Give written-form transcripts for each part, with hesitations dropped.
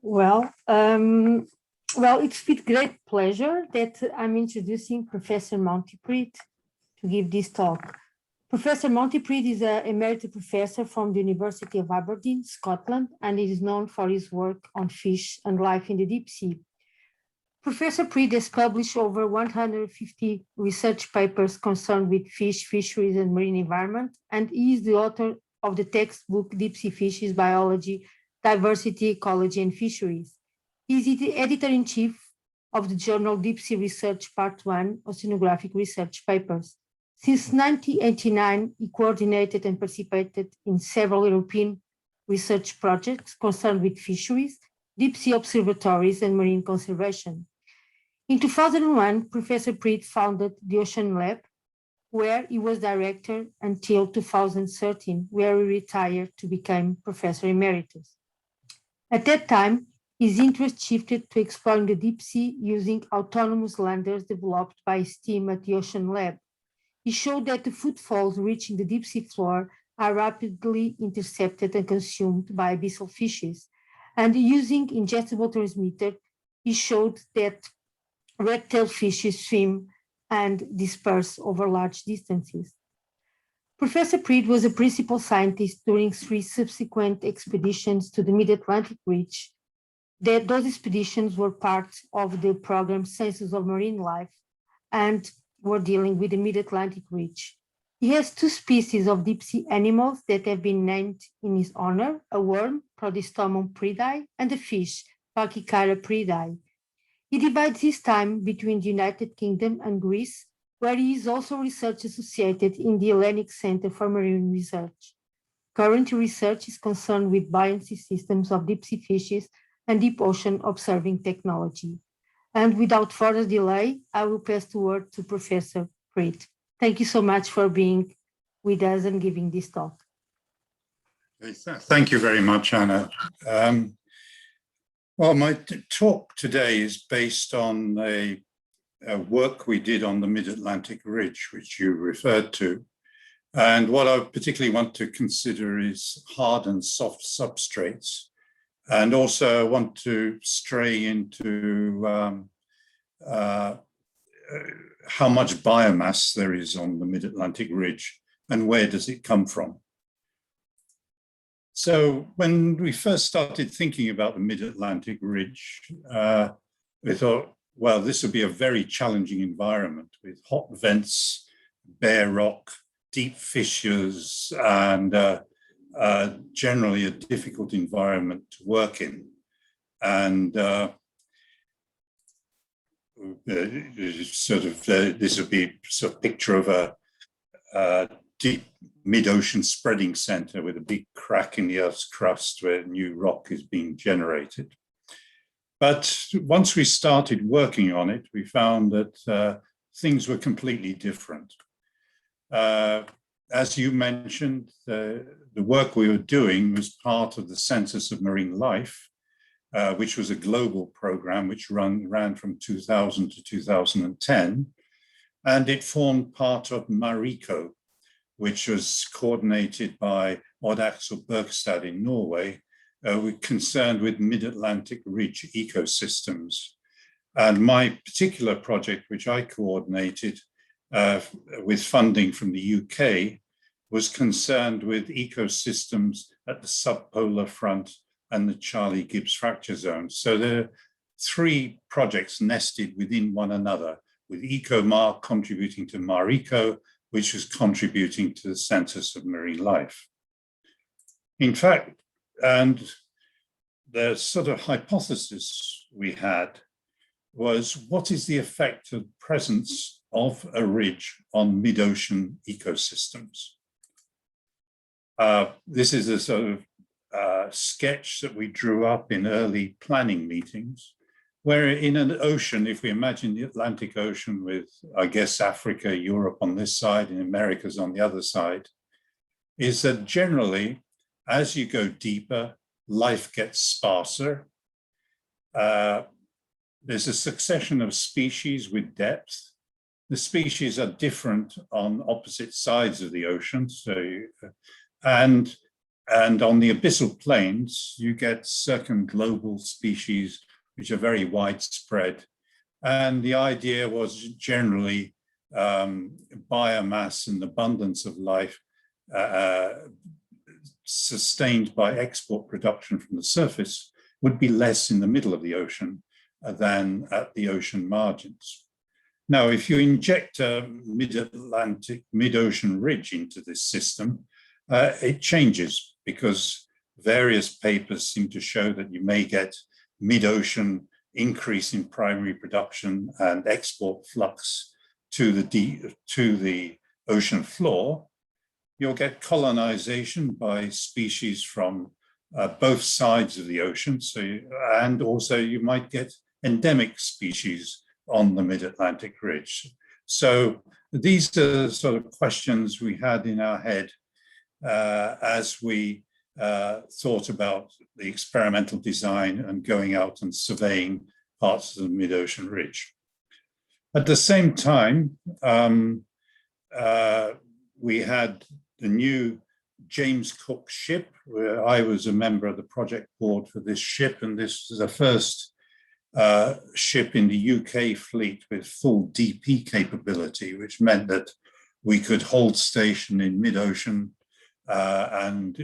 Well, it's with great pleasure that I'm introducing Professor Monty Priede to give this talk. Professor Monty Priede is an emeritus professor from the University of Aberdeen, Scotland, and is known for his work on fish and life in the deep sea. Professor Priede has published over 150 research papers concerned with fish, fisheries, and marine environment, and he is the author of the textbook Deep Sea Fishes, Biology, Diversity, Ecology, and Fisheries. He is the editor-in-chief of the journal Deep Sea Research Part 1, Oceanographic Research Papers. Since 1989, he coordinated and participated in several European research projects concerned with fisheries, deep sea observatories, and marine conservation. In 2001, Professor Priede founded the Oceanlab, where he was director until 2013, where he retired to become Professor Emeritus. At that time, his interest shifted to exploring the deep sea using autonomous landers developed by his team at the Oceanlab. He showed that the footfalls reaching the deep sea floor are rapidly intercepted and consumed by abyssal fishes. And using ingestible transmitter, he showed that red-tailed fishes swim and disperse over large distances. Professor Priede was a principal scientist during 3 subsequent expeditions to the MidAtlantic Ridge. Those expeditions were part of the program Sciences of Marine Life and were dealing with the MidAtlantic Ridge. He has 2 species of deep sea animals that have been named in his honor, a worm, Prodistomum priedi, and a fish, Pachycara priedi. He divides his time between the United Kingdom and Greece, where he is also research associated in the Hellenic Center for Marine Research. Current research is concerned with buoyancy systems of deep sea fishes and deep ocean observing technology. And without further delay, I will pass the word to Professor Priede. Thank you so much for being with us and giving this talk. Thank you very much, Anna. Well, my talk today is based on a work we did on the Mid-Atlantic Ridge, which you referred to. And what I particularly want to consider is hard and soft substrates. And also I want to stray into how much biomass there is on the Mid-Atlantic Ridge and where does it come from. So when we first started thinking about the Mid-Atlantic Ridge, we thought, well, this would be a very challenging environment with hot vents, bare rock, deep fissures, and generally a difficult environment to work in. And this would be sort of picture of a deep mid-ocean spreading center with a big crack in the Earth's crust where new rock is being generated. But once we started working on it, we found that things were completely different. As you mentioned, the work we were doing was part of the Census of Marine Life, which was a global program which ran from 2000 to 2010. And it formed part of MARICO, which was coordinated by Odd Axel Bergstad in Norway, concerned with Mid-Atlantic Ridge ecosystems. And my particular project, which I coordinated with funding from the UK, was concerned with ecosystems at the subpolar front and the Charlie Gibbs fracture zone. So there are 3 projects nested within one another, with EcoMar contributing to MARICO, which was contributing to the Census of Marine Life. In fact, and the sort of hypothesis we had was, what is the effect of presence of a ridge on mid-ocean ecosystems? This is a sort of sketch that we drew up in early planning meetings, where in an ocean, if we imagine the Atlantic Ocean with, I guess, Africa, Europe on this side and Americas on the other side, is that generally, as you go deeper, life gets sparser. There's a succession of species with depth. The species are different on opposite sides of the ocean. And And on the abyssal plains, you get circumglobal species, which are very widespread. And the idea was generally biomass and abundance of life sustained by export production from the surface would be less in the middle of the ocean than at the ocean margins. Now, if you inject a mid-Atlantic, mid-ocean ridge into this system, it changes because various papers seem to show that you may get mid-ocean increase in primary production and export flux to the ocean floor. You'll get colonization by species from both sides of the ocean. And also you might get endemic species on the mid-Atlantic ridge. So these are sort of questions we had in our head as we thought about the experimental design and going out and surveying parts of the mid-ocean ridge. At the same time, we had the new James Cook ship, where I was a member of the project board for this ship, and this is the first ship in the UK fleet with full DP capability, which meant that we could hold station in mid-ocean and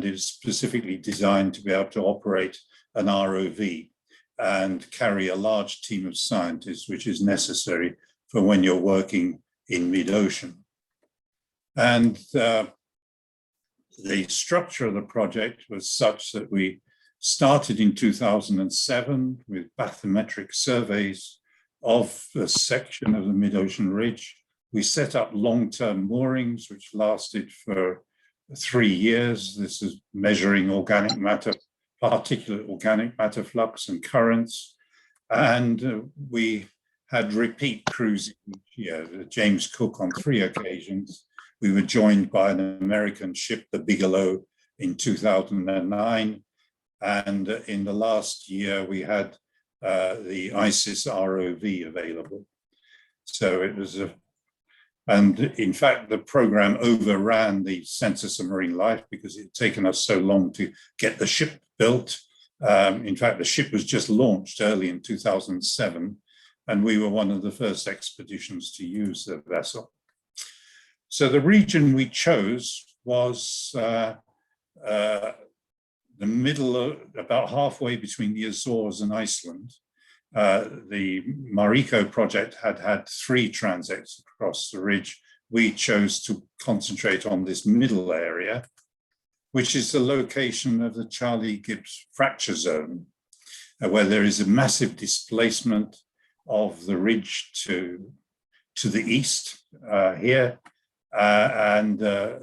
is specifically designed to be able to operate an ROV and carry a large team of scientists, which is necessary for when you're working in mid-ocean. And the structure of the project was such that we started in 2007 with bathymetric surveys of a section of the mid-ocean ridge. We set up long-term moorings, which lasted for 3 years. This is measuring organic matter, particulate organic matter flux and currents. And we had repeat cruising each year, the James Cook on 3 occasions. We were joined by an American ship, the Biol, in 2009. And in the last year, we had the ISIS ROV available. So it was and in fact, the program overran the Census of Marine Life because it had taken us so long to get the ship built. In fact, the ship was just launched early in 2007, and we were one of the first expeditions to use the vessel. So the region we chose was the middle, about halfway between the Azores and Iceland. The Mariko project had 3 transects across the ridge. We chose to concentrate on this middle area, which is the location of the Charlie Gibbs fracture zone, where there is a massive displacement of the ridge to the east here. And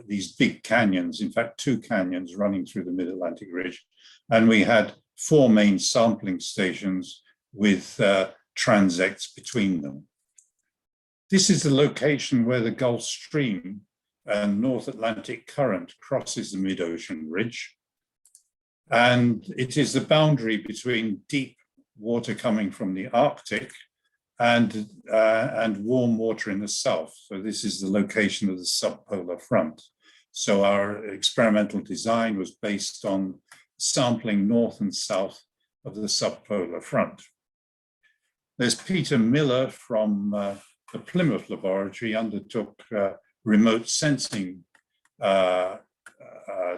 these big canyons, in fact, 2 canyons running through the mid-Atlantic ridge. And we had 4 main sampling stations with transects between them. This is the location where the Gulf Stream and North Atlantic Current crosses the mid-ocean ridge. And it is the boundary between deep water coming from the Arctic and warm water in the south. So this is the location of the subpolar front. So our experimental design was based on sampling north and south of the subpolar front. There's Peter Miller from the Plymouth laboratory undertook remote sensing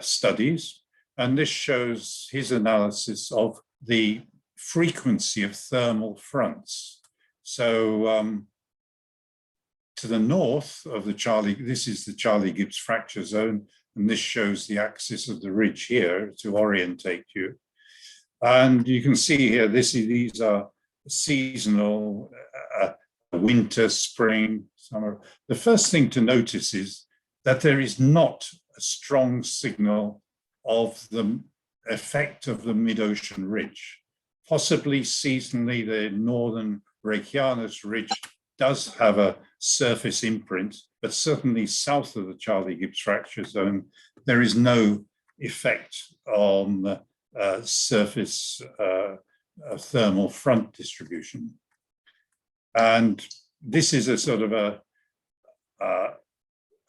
studies. And this shows his analysis of the frequency of thermal fronts. So to the north of the this is the Charlie Gibbs fracture zone, and this shows the axis of the ridge here to orientate you. And you can see here, these are seasonal, winter, spring, summer. The first thing to notice is that there is not a strong signal of the effect of the mid-ocean ridge. Possibly seasonally, the northern Reykjanes ridge does have a surface imprint, but certainly south of the Charlie Gibbs fracture zone, there is no effect on the surface thermal front distribution. And this is a sort of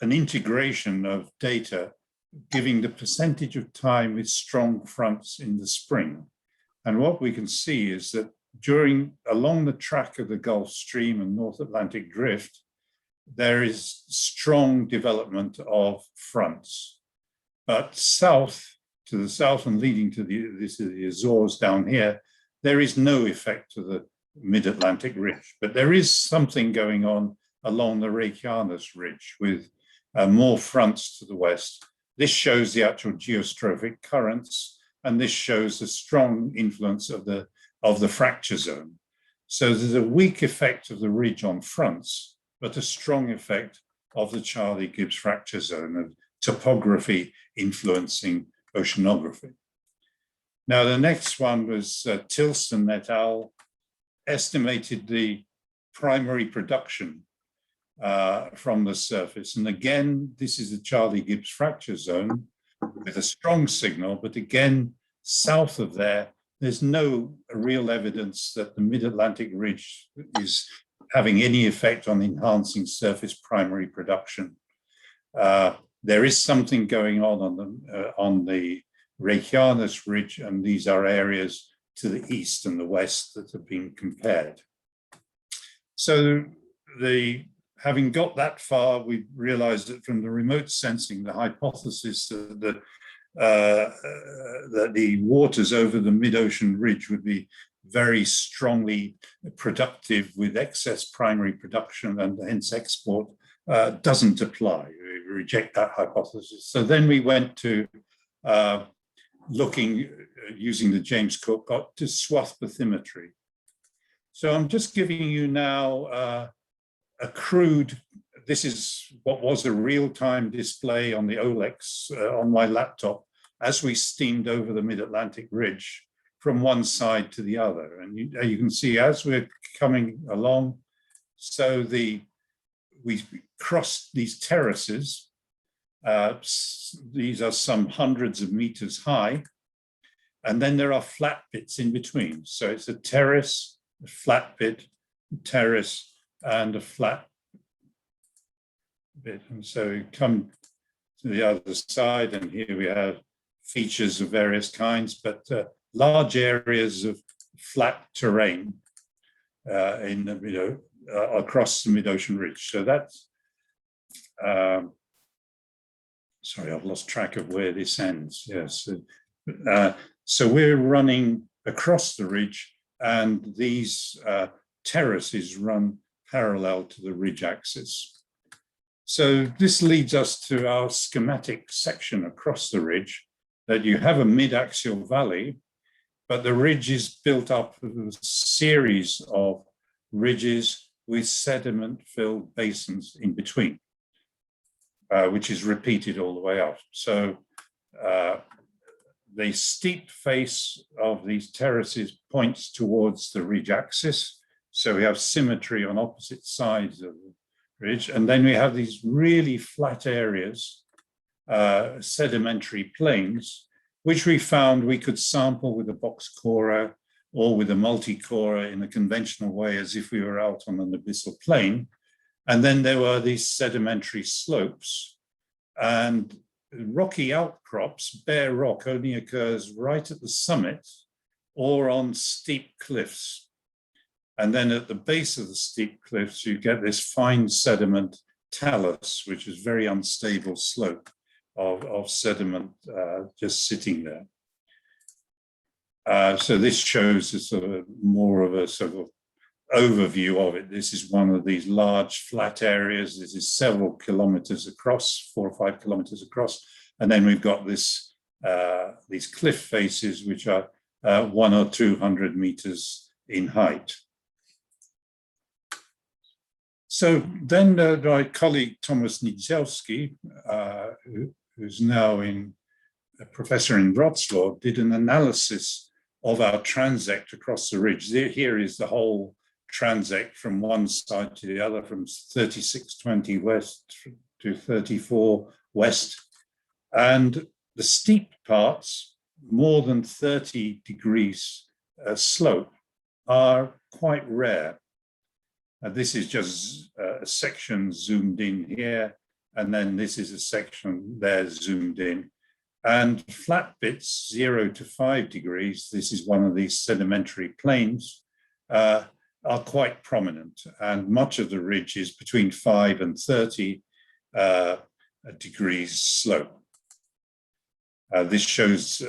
an integration of data giving the percentage of time with strong fronts in the spring. And what we can see is that along the track of the Gulf Stream and North Atlantic Drift, there is strong development of fronts. But to the south and leading to the Azores down here, there is no effect to the Mid-Atlantic Ridge. But there is something going on along the Reykjanes Ridge with more fronts to the west. This shows the actual geostrophic currents, and this shows the strong influence of the fracture zone. So there's a weak effect of the ridge on fronts, but a strong effect of the Charlie-Gibbs fracture zone of topography influencing oceanography. Now, the next one was Tilston et al. Estimated the primary production from the surface. And again, this is the Charlie-Gibbs fracture zone with a strong signal, but again, south of there, there's no real evidence that the Mid-Atlantic Ridge is having any effect on enhancing surface primary production. There is something going on the Reykjanes Ridge, and these are areas to the east and the west that have been compared. So having got that far, we realized that from the remote sensing, the hypothesis that the waters over the mid-ocean ridge would be very strongly productive with excess primary production and hence export doesn't apply. We reject that hypothesis. So then we went to looking, using the James Cook, got to swath bathymetry. So I'm just giving you now a crude, this is what was a real-time display on the Olex on my laptop as we steamed over the Mid-Atlantic Ridge from one side to the other. And you can see as we're coming along, so we crossed these terraces. These are some hundreds of meters high. And then there are flat bits in between. So it's a terrace, a flat bit, terrace, and a flat bit. And so we come to the other side, and here we have features of various kinds, but large areas of flat terrain in the across the mid-ocean ridge. So that's, sorry, I've lost track of where this ends. Yes. So we're running across the ridge, and these terraces run parallel to the ridge axis. So this leads us to our schematic section across the ridge, that you have a mid-axial valley, but the ridge is built up of a series of ridges with sediment-filled basins in between, which is repeated all the way up. So the steep face of these terraces points towards the ridge axis. So we have symmetry on opposite sides of the ridge. And then we have these really flat areas, sedimentary plains, which we found we could sample with a box corer or with a multi-corer in a conventional way, as if we were out on an abyssal plain. And then there were these sedimentary slopes, and rocky outcrops. Bare rock only occurs right at the summit or on steep cliffs. And then at the base of the steep cliffs, you get this fine sediment talus, which is very unstable slope of sediment just sitting there. So this shows a sort of more of a sort of overview of it. This is one of these large flat areas. This is several kilometers across, 4 or 5 kilometers across. And then we've got this, these cliff faces, which are 100 or 200 meters in height. So then my colleague Thomas Niedzielski, who's now a professor in Wrocław, did an analysis of our transect across the ridge. Here is the whole transect from one side to the other, from 3620 west to 34 west. And the steep parts, more than 30 degrees slope, are quite rare. This is just a section zoomed in here, And then this is a section there zoomed in. And flat bits, 0 to 5 degrees, this is one of these sedimentary plains, are quite prominent. And much of the ridge is between 5 and 30 degrees slope. This shows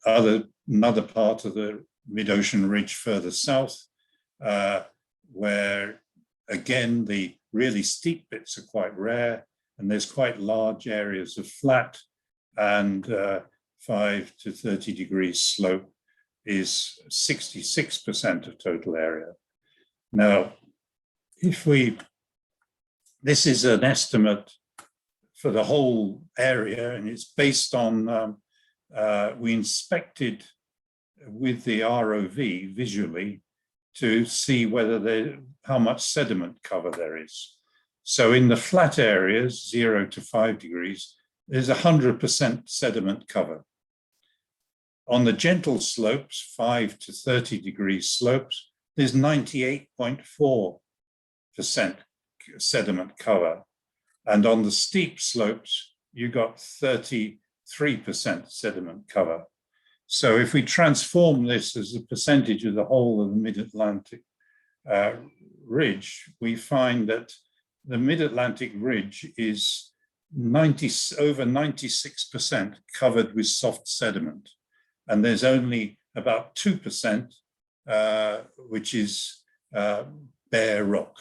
another part of the mid-ocean ridge further south, where again, the really steep bits are quite rare, and there's quite large areas of flat, and 5 to 30 degrees slope is 66% of total area. Now, this is an estimate for the whole area, and it's based on, we inspected with the ROV visually to see how much sediment cover there is. So in the flat areas, 0 to 5 degrees, there's 100% sediment cover. On the gentle slopes, 5 to 30 degrees slopes, there's 98.4% sediment cover. And on the steep slopes, you got 33% sediment cover. So if we transform this as a percentage of the whole of the Mid-Atlantic Ridge, we find that the Mid-Atlantic Ridge is over 96% covered with soft sediment. And there's only about 2%, which is bare rock.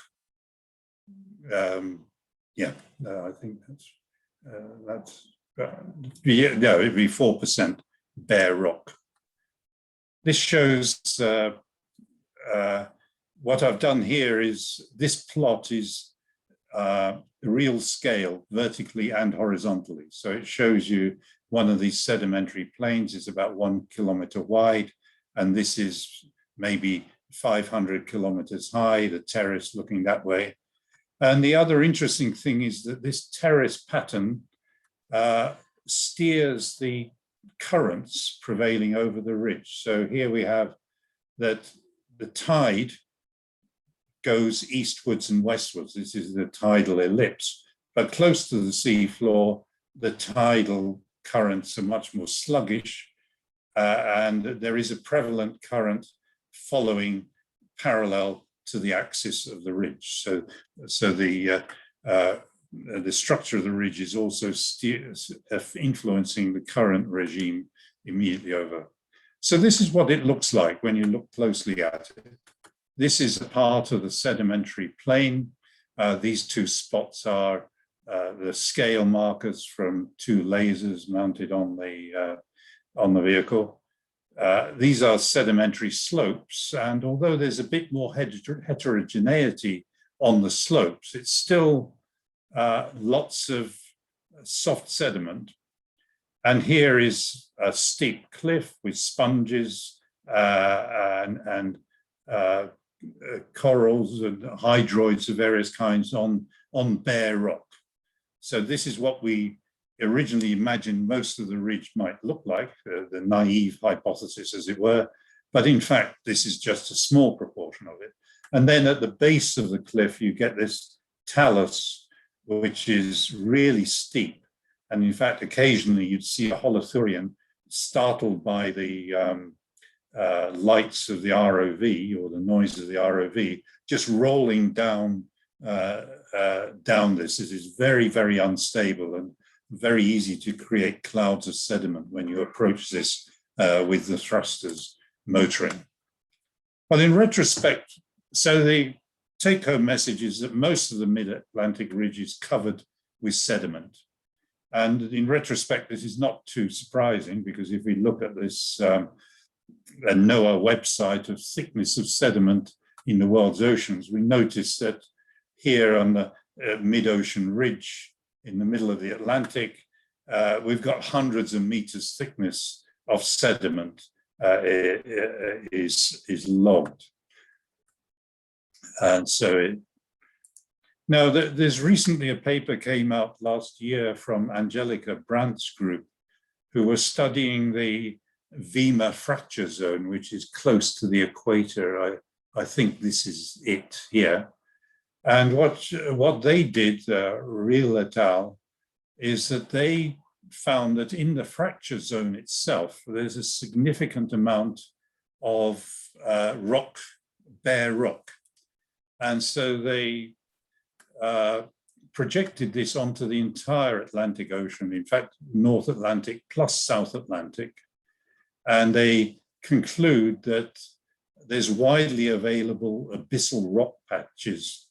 I think it'd be 4% bare rock. This shows what I've done here is this plot is real scale, vertically and horizontally. So it shows you one of these sedimentary plains is about 1 kilometer wide, and this is maybe 500 kilometers high, the terrace looking that way. And the other interesting thing is that this terrace pattern steers the currents prevailing over the ridge. So here we have that the tide goes eastwards and westwards. This is the tidal ellipse. But close to the sea floor, the tidal currents are much more sluggish, and there is a prevalent current following parallel to the axis of the ridge. So the structure of the ridge is also influencing the current regime immediately over. So this is what it looks like when you look closely at it. This is a part of the sedimentary plain. These two spots are the scale markers from two lasers mounted on the vehicle. These are sedimentary slopes, and although there's a bit more heterogeneity on the slopes, it's still lots of soft sediment. And here is a steep cliff with sponges and corals and hydroids of various kinds on bare rock. So this is what we originally imagined most of the ridge might look like, the naive hypothesis, as it were. But in fact, this is just a small proportion of it. And then at the base of the cliff, you get this talus, which is really steep. And in fact, occasionally you'd see a Holotherian startled by the lights of the ROV or the noise of the ROV, just rolling down this. It is very, very unstable and very easy to create clouds of sediment when you approach this with the thrusters motoring. But in retrospect, so the take-home message is that most of the Mid-Atlantic Ridge is covered with sediment. And in retrospect, this is not too surprising, because if we look at this NOAA website of thickness of sediment in the world's oceans, we notice that here on the mid-ocean ridge in the middle of the Atlantic, we've got hundreds of meters thickness of sediment is logged. And so now there's recently a paper came out last year from Angelica Brandt's group, who was studying the Vima fracture zone, which is close to the equator. I think this is it here. And what they did, Real et al., is that they found that in the fracture zone itself, there's a significant amount of rock, bare rock. And so they projected this onto the entire Atlantic Ocean, in fact, North Atlantic plus South Atlantic. And they conclude that there's widely available abyssal rock patches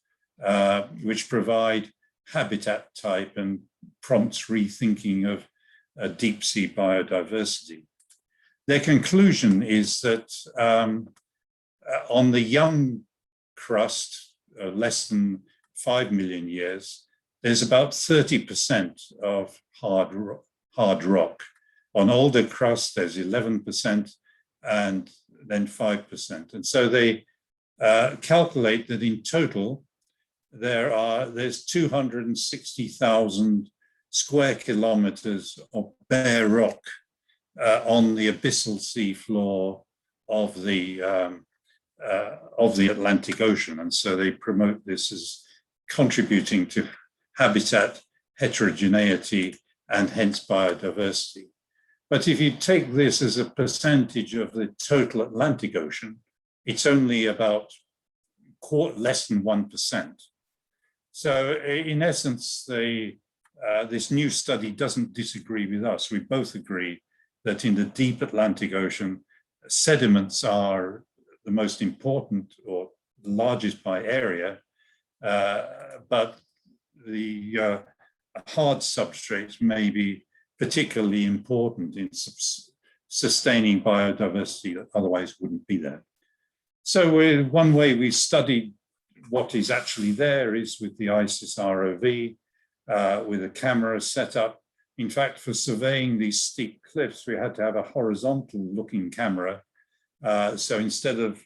which provide habitat type and prompts rethinking of deep sea biodiversity. Their conclusion is that on the young crust, less than 5 million years, there's about 30% of hard rock. On older crust, there's 11% and then 5%. And so they calculate that in total, there's 260,000 square kilometers of bare rock on the abyssal sea floor of the Atlantic Ocean. And so they promote this as contributing to habitat heterogeneity and hence biodiversity. But if you take this as a percentage of the total Atlantic Ocean, it's only about less than 1%. So in essence, this new study doesn't disagree with us. We both agree that in the deep Atlantic Ocean, sediments are the most important or the largest by area, but the hard substrates may be particularly important in sustaining biodiversity that otherwise wouldn't be there. So one way we studied what is actually there is with the ISIS ROV, with a camera set up. In fact, for surveying these steep cliffs, we had to have a horizontal looking camera. So instead of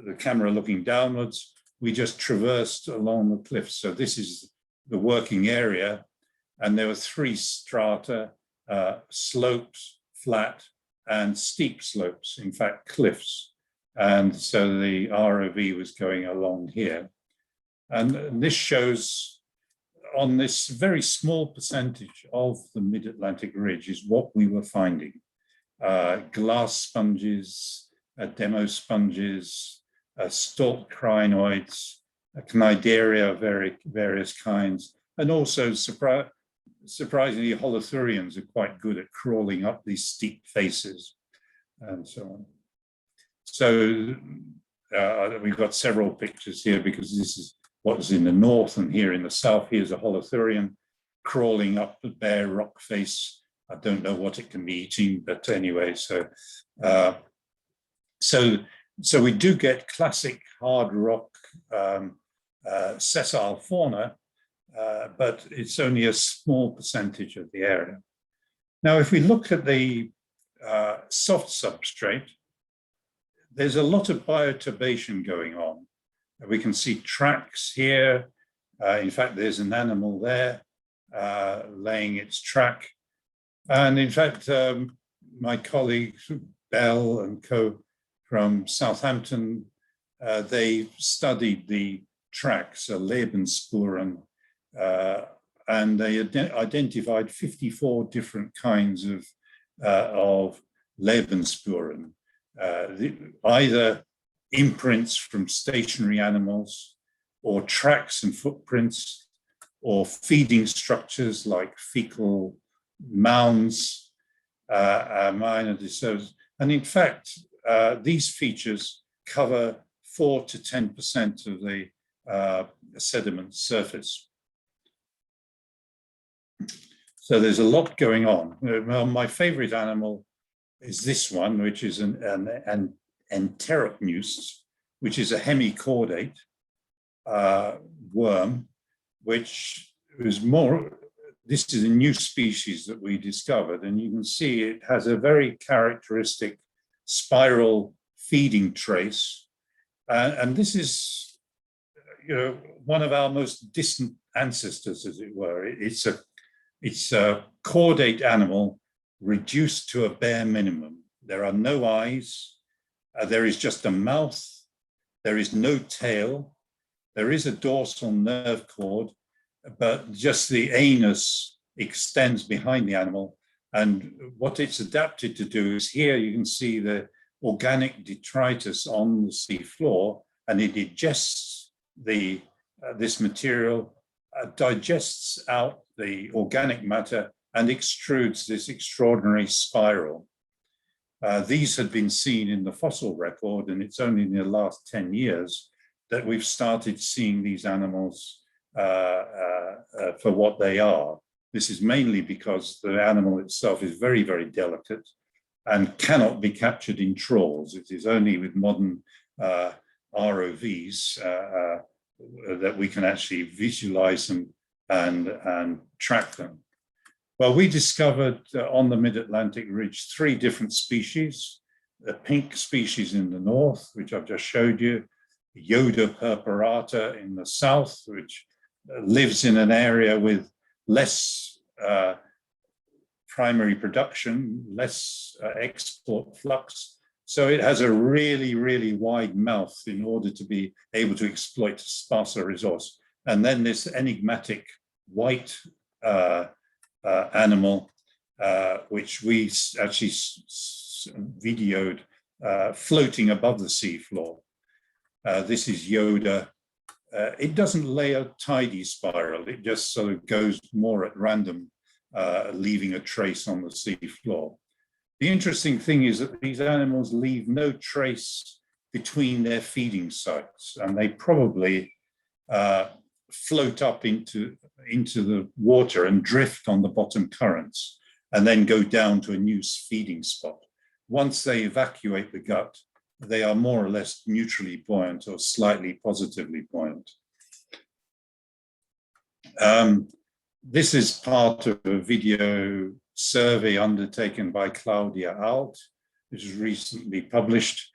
the camera looking downwards, we just traversed along the cliffs. So this is the working area. And there were 3 strata, slopes, flat, and steep slopes, in fact, cliffs. And so the ROV was going along here. And this shows on this very small percentage of the Mid-Atlantic Ridge is what we were finding. Glass sponges, demo sponges, stalked crinoids, cnidaria of various kinds, and also surprisingly, Holotherians are quite good at crawling up these steep faces and so on. So we've got several pictures here because this is what is in the north, and here in the south, here's a Holotherian crawling up the bare rock face. I don't know what it can be eating, but anyway, so we do get classic hard rock sessile fauna, but it's only a small percentage of the area. Now, if we look at the soft substrate, there's a lot of bioturbation going on. We can see tracks here. In fact, there's an animal there laying its track. And in fact, my colleagues, Bell and co from Southampton, they studied the tracks, Lebensspuren, and they identified 54 different kinds of Lebensspuren, either imprints from stationary animals, or tracks and footprints, or feeding structures like fecal mounds, minor disorders. And in fact, these features cover 4 to 10% of the sediment surface. So there's a lot going on. Well, my favorite animal is this one, which is an Enterocmuse, which is a hemichordate worm, which is more, this is a new species that we discovered, and you can see it has a very characteristic spiral feeding trace. And this is, one of our most distant ancestors, as it were. It's a chordate animal reduced to a bare minimum. There are no eyes. There is just a mouth. There is no tail. There is a dorsal nerve cord, but just the anus extends behind the animal. And what it's adapted to do is here you can see the organic detritus on the sea floor, and it digests this material, digests out the organic matter and extrudes this extraordinary spiral. These had been seen in the fossil record, and it's only in the last 10 years that we've started seeing these animals for what they are. This is mainly because the animal itself is very, very delicate and cannot be captured in trawls. It is only with modern ROVs that we can actually visualize them and track them. Well, we discovered on the Mid-Atlantic Ridge 3 different species. The pink species in the north, which I've just showed you, Yoda purpurata in the south, which lives in an area with less primary production, less export flux. So it has a really, really wide mouth in order to be able to exploit sparser resource. And then this enigmatic white animal, which we actually videoed floating above the seafloor. This is Yoda. It doesn't lay a tidy spiral. It just sort of goes more at random, leaving a trace on the sea floor. The interesting thing is that these animals leave no trace between their feeding sites, and they probably float up into the water and drift on the bottom currents, and then go down to a new feeding spot. Once they evacuate the gut, they are more or less neutrally buoyant or slightly positively buoyant. This is part of a video survey undertaken by Claudia Alt, which was recently published,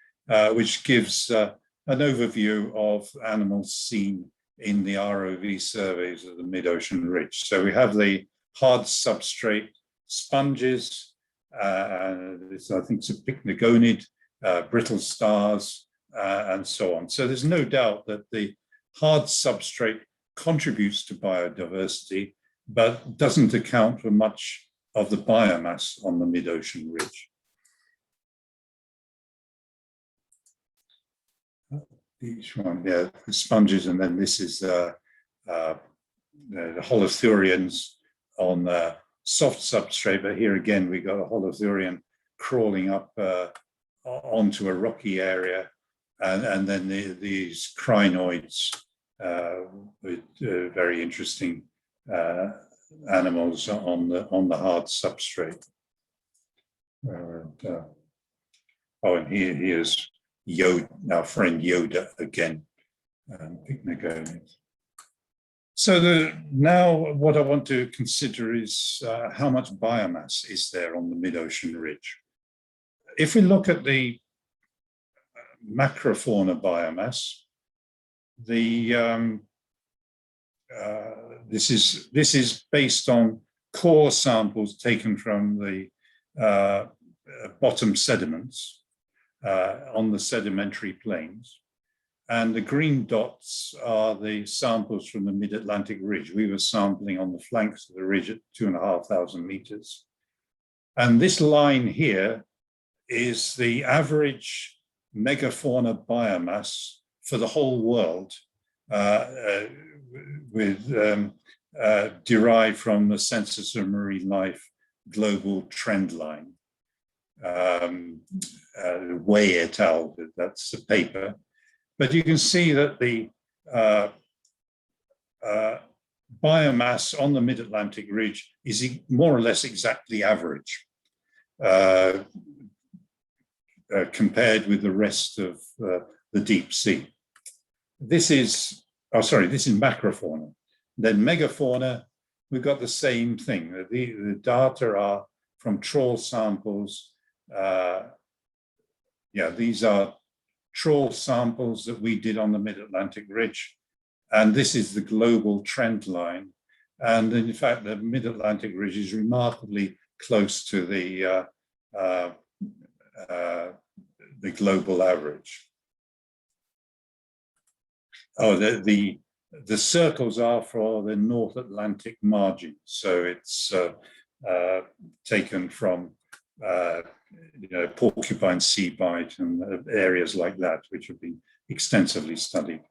which gives an overview of animals seen in the ROV surveys of the mid-ocean ridge. So we have the hard substrate sponges, this, I think it's a pycnogonid, brittle stars, and so on. So there's no doubt that the hard substrate contributes to biodiversity, but doesn't account for much of the biomass on the mid-ocean ridge. Each one, yeah, the sponges, and then this is the Holotherians on the soft substrate, but here again we got a Holotherian crawling up onto a rocky area, and then these crinoids with very interesting animals on the hard substrate. And here's Yoda, our friend Yoda again, So now what I want to consider is how much biomass is there on the mid-ocean ridge. If we look at the macrofauna biomass, this is based on core samples taken from the bottom sediments on the sedimentary plains. And the green dots are the samples from the Mid-Atlantic Ridge. We were sampling on the flanks of the ridge at 2,500 meters. And this line here is the average megafauna biomass for the whole world, derived from the Census of Marine Life global trend line. Way et al., that's the paper. But you can see that the biomass on the Mid-Atlantic Ridge is more or less exactly average compared with the rest of the deep sea. This is macrofauna. Then megafauna, we've got the same thing. The data are from trawl samples. These are trawl samples that we did on the Mid-Atlantic Ridge. And this is the global trend line. And in fact, the Mid-Atlantic Ridge is remarkably close to the global average. Oh, the circles are for the North Atlantic margin. So it's taken from porcupine sea bite and areas like that, which have been extensively studied.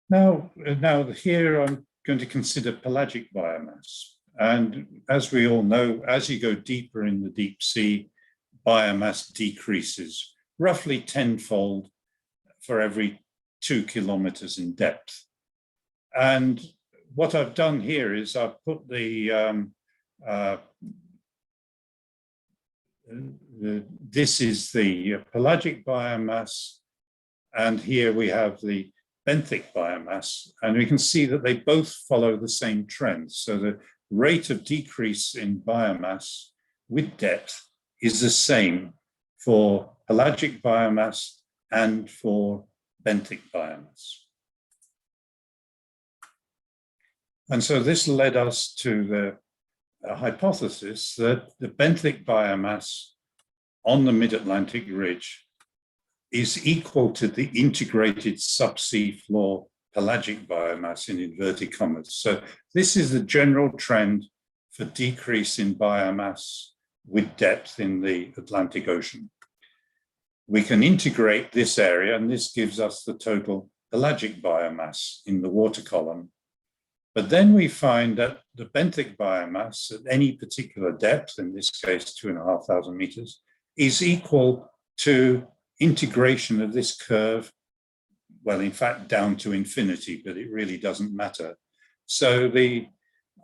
Now here I'm going to consider pelagic biomass. And as we all know, as you go deeper in the deep sea, biomass decreases roughly tenfold for every 2 kilometers in depth. And what I've done here is I've put this is the pelagic biomass, and here we have the benthic biomass, and we can see that they both follow the same trend. So the rate of decrease in biomass with depth is the same for pelagic biomass and for benthic biomass. And so this led us to the hypothesis that the benthic biomass on the Mid-Atlantic Ridge is equal to the integrated subsea floor pelagic biomass in inverted commas. So this is the general trend for decrease in biomass with depth in the Atlantic Ocean. We can integrate this area, and this gives us the total pelagic biomass in the water column. But then we find that the benthic biomass at any particular depth, in this case 2,500 meters, is equal to integration of this curve, well, in fact, down to infinity, but it really doesn't matter. So the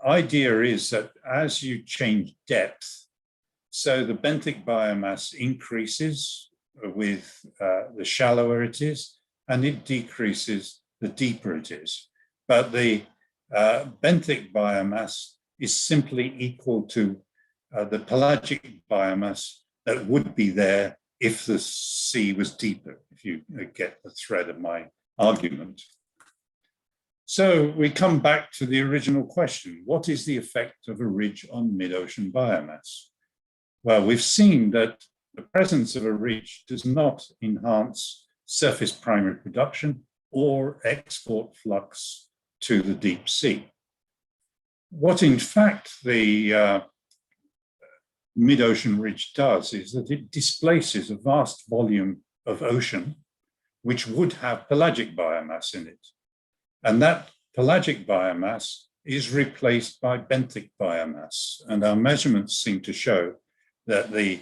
idea is that as you change depth, so the benthic biomass increases with the shallower it is, and it decreases the deeper it is. But the benthic biomass is simply equal to the pelagic biomass that would be there if the sea was deeper, if you get the thread of my argument. So we come back to the original question: what is the effect of a ridge on mid-ocean biomass? Well, we've seen that the presence of a ridge does not enhance surface primary production or export flux to the deep sea. What in fact the mid-ocean ridge does is that it displaces a vast volume of ocean which would have pelagic biomass in it. And that pelagic biomass is replaced by benthic biomass. And our measurements seem to show that the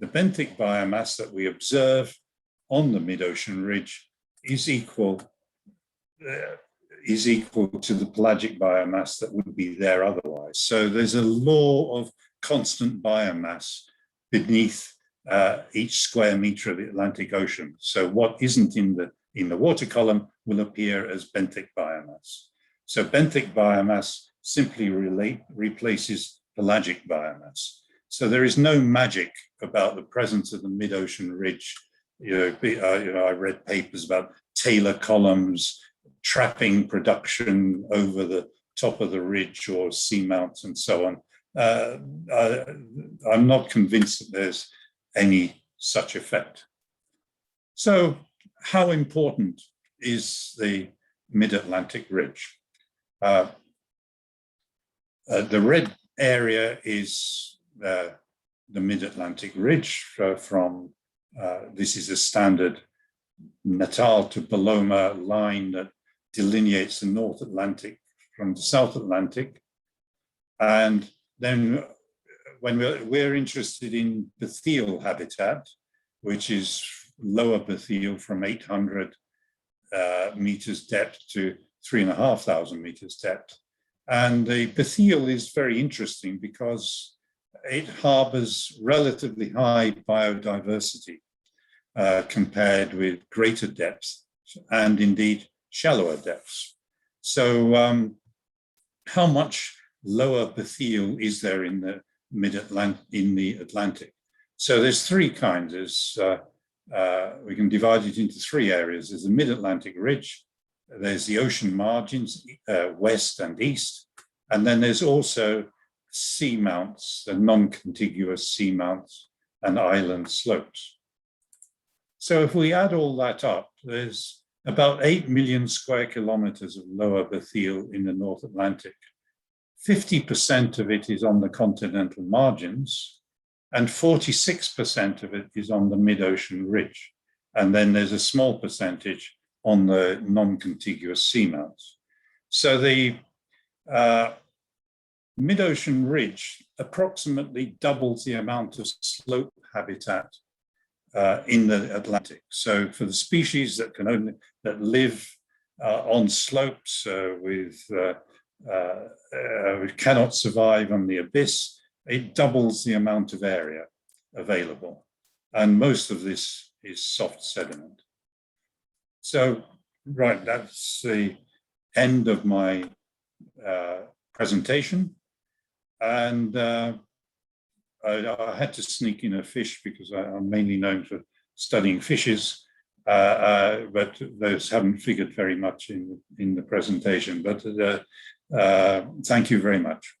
benthic biomass that we observe on the mid-ocean ridge is equal to the pelagic biomass that would be there otherwise. So there's a law of constant biomass beneath each square meter of the Atlantic Ocean. So what isn't in the water column will appear as benthic biomass. So benthic biomass simply replaces pelagic biomass. So there is no magic about the presence of the mid-ocean ridge. I read papers about Taylor columns trapping production over the top of the ridge or seamounts and so on. I'm not convinced that there's any such effect. So how important is the Mid-Atlantic Ridge? The red area is the Mid-Atlantic Ridge from, this is a standard Natal to Paloma line that delineates the North Atlantic from the South Atlantic. And then when we're interested in bathyal habitat, which is lower bathyal from 800 meters depth to 3,500 meters depth. And the bathyal is very interesting because it harbors relatively high biodiversity compared with greater depths and indeed shallower depths. So how much lower bathyal is there in the Atlantic? So there's three kinds. We can divide it into three areas. There's the Mid-Atlantic Ridge, there's the ocean margins, west and east, and then there's also seamounts, the non-contiguous seamounts and island slopes. So if we add all that up, there's about 8 million square kilometers of lower bathyl in the North Atlantic. 50% of it is on the continental margins, and 46% of it is on the mid-ocean ridge. And then there's a small percentage on the non-contiguous seamounts. So the mid-ocean ridge approximately doubles the amount of slope habitat in the Atlantic. So for the species that live on slopes which cannot survive on the abyss, it doubles the amount of area available. And most of this is soft sediment. So, right, that's the end of my presentation. And I had to sneak in a fish because I'm mainly known for studying fishes, but those haven't figured very much in the presentation. But thank you very much.